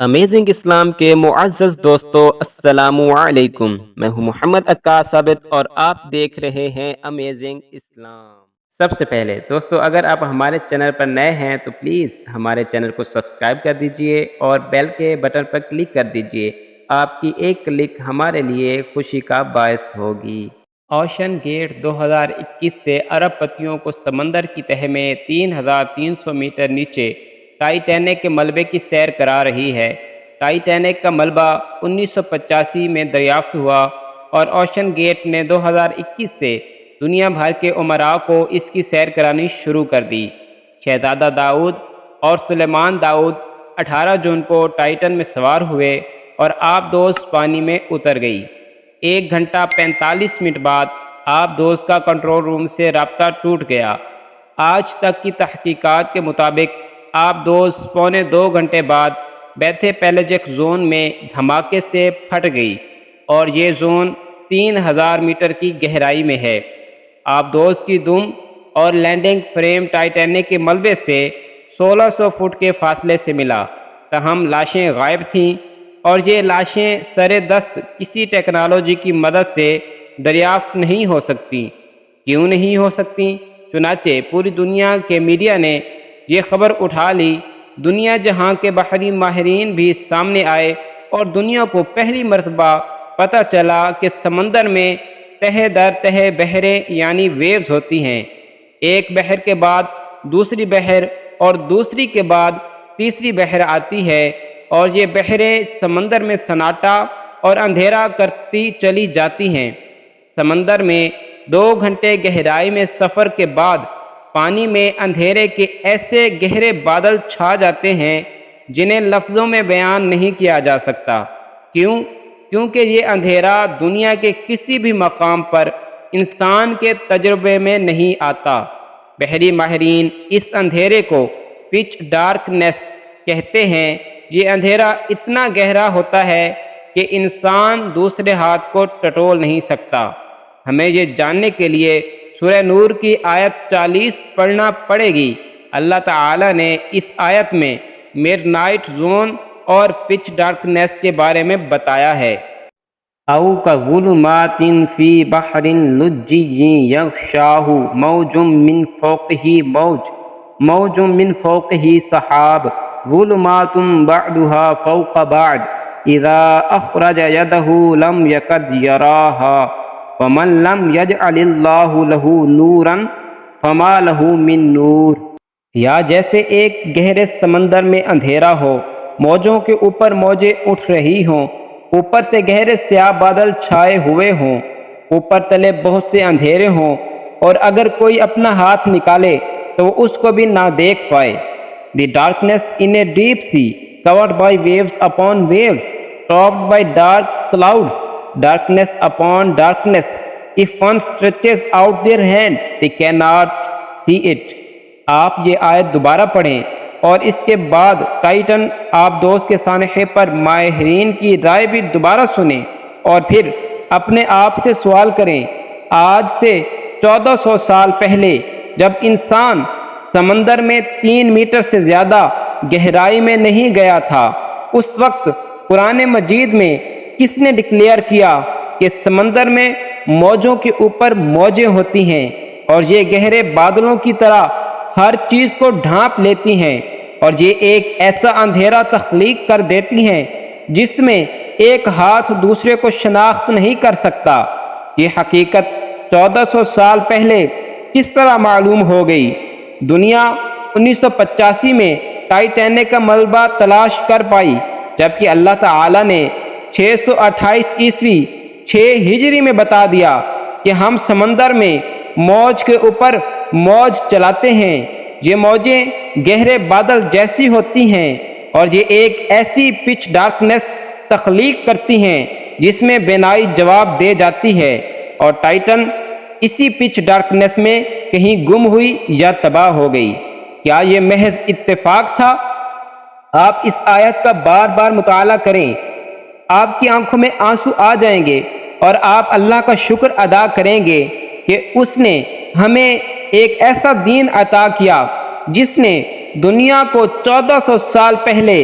Amazing اسلام کے معزز دوستو السلام علیکم، میں ہوں محمد عکاس ثابت اور آپ دیکھ رہے ہیں امیزنگ اسلام۔ سب سے پہلے دوستو، اگر آپ ہمارے چینل پر نئے ہیں تو پلیز ہمارے چینل کو سبسکرائب کر دیجئے اور بیل کے بٹن پر کلک کر دیجئے۔ آپ کی ایک کلک ہمارے لیے خوشی کا باعث ہوگی۔ اوشن گیٹ 2021 سے ارب پتیوں کو سمندر کی تہہ میں 3300 میٹر نیچے ٹائٹینک کے ملبے کی سیر کرا رہی ہے۔ ٹائٹینک کا ملبہ 1985 میں دریافت ہوا اور اوشن گیٹ نے 2021 سے دنیا بھر کے امراء کو اس کی سیر کرانی شروع کر دی۔ شہزادہ داؤد اور سلیمان داؤد 18 جون کو ٹائٹن میں سوار ہوئے اور آبدوز پانی میں اتر گئی۔ 1 گھنٹہ 45 منٹ بعد آبدوز کا کنٹرول روم سے رابطہ ٹوٹ گیا۔ آج تک کی تحقیقات کے مطابق آبدوز پونے 2 گھنٹے بعد بیتھے پیلجک زون میں دھماکے سے پھٹ گئی اور یہ زون 3000 میٹر کی گہرائی میں ہے۔ آبدوز کی دم اور لینڈنگ فریم ٹائٹینک کے ملبے سے 1600 فٹ کے فاصلے سے ملا، تاہم لاشیں غائب تھیں اور یہ لاشیں سر دست کسی ٹیکنالوجی کی مدد سے دریافت نہیں ہو سکتی۔ کیوں نہیں ہو سکتی؟ چنانچہ پوری دنیا کے میڈیا نے یہ خبر اٹھا لی۔ دنیا جہاں کے بحری ماہرین بھی سامنے آئے اور دنیا کو پہلی مرتبہ پتہ چلا کہ سمندر میں تہہ در تہہ بحریں یعنی ویوز ہوتی ہیں۔ ایک بحر کے بعد دوسری بحر اور دوسری کے بعد تیسری بحر آتی ہے اور یہ بحریں سمندر میں سناٹا اور اندھیرا کرتی چلی جاتی ہیں۔ سمندر میں 2 گھنٹے گہرائی میں سفر کے بعد پانی میں اندھیرے کے ایسے گہرے بادل چھا جاتے ہیں جنہیں لفظوں میں بیان نہیں کیا جا سکتا۔ کیوں؟ کیونکہ یہ اندھیرا دنیا کے کسی بھی مقام پر انسان کے تجربے میں نہیں آتا۔ بحری ماہرین اس اندھیرے کو پچ ڈارکنیس کہتے ہیں۔ یہ اندھیرا اتنا گہرا ہوتا ہے کہ انسان دوسرے ہاتھ کو ٹٹول نہیں سکتا۔ ہمیں یہ جاننے کے لیے سورہ نور کی آیت 40 پڑھنا پڑے گی۔ اللہ تعالی نے اس آیت میں مڈ نائٹ زون اور پچ ڈارکنیس کے بارے میں بتایا ہے۔ او کظلمات فی بحر لجی یغشاہ موج من فوقہ سحاب ظلمات بعضها فوق بعض اذا اخرج یدہ لم یکد یراہا ومن لم یجعل اللہ لہ نورا فما لہ من نور۔ یا جیسے ایک گہرے سمندر میں اندھیرا ہو، موجوں کے اوپر موجیں اٹھ رہی ہوں، اوپر سے گہرے سیاہ بادل چھائے ہوئے ہوں، اوپر تلے بہت سے اندھیرے ہوں اور اگر کوئی اپنا ہاتھ نکالے تو وہ اس کو بھی نہ دیکھ پائے۔ The darkness in a deep sea covered by waves upon waves topped by dark clouds, darkness upon darkness. If one stretches out their hand they cannot see it. آپ یہ آیت دوبارہ پڑھیں اور اس کے بعد ٹائٹن آبدوز کے سانحے پر ماہرین کی رائے بھی دوبارہ سنیں اور پھر اپنے آپ سے سوال کریں، آج سے 1400 سال پہلے جب انسان سمندر میں 3 میٹر سے زیادہ گہرائی میں نہیں گیا تھا، اس وقت قرآن مجید میں کس نے ڈکلیئر کیا کہ سمندر میں موجوں کے اوپر موجیں ہوتی ہیں اور یہ گہرے بادلوں کی طرح ہر چیز کو ڈھانپ لیتی ہیں اور یہ ایک ایسا اندھیرا تخلیق کر دیتی ہیں جس میں ایک ہاتھ دوسرے کو شناخت نہیں کر سکتا؟ یہ حقیقت 1400 سال پہلے کس طرح معلوم ہو گئی؟ دنیا 1985 میں ٹائٹینک کا ملبہ تلاش کر پائی، جبکہ اللہ تعالی نے 628 عیسوی 6 ہجری میں بتا دیا کہ ہم سمندر میں موج کے اوپر موج چلاتے ہیں۔ یہ موجیں گہرے بادل جیسی ہوتی ہیں اور یہ ایک ایسی پچ ڈارکنیس تخلیق کرتی ہیں جس میں بینائی جواب دے جاتی ہے اور ٹائٹن اسی پچ ڈارکنیس میں کہیں گم ہوئی یا تباہ ہو گئی۔ کیا یہ محض اتفاق تھا؟ آپ اس آیت کا بار بار مطالعہ کریں، آپ کی آنکھوں میں آنسو آ جائیں گے اور آپ اللہ کا شکر ادا کریں گے کہ اس نے ہمیں ایک ایسا دین عطا کیا جس نے دنیا کو 1400 سال پہلے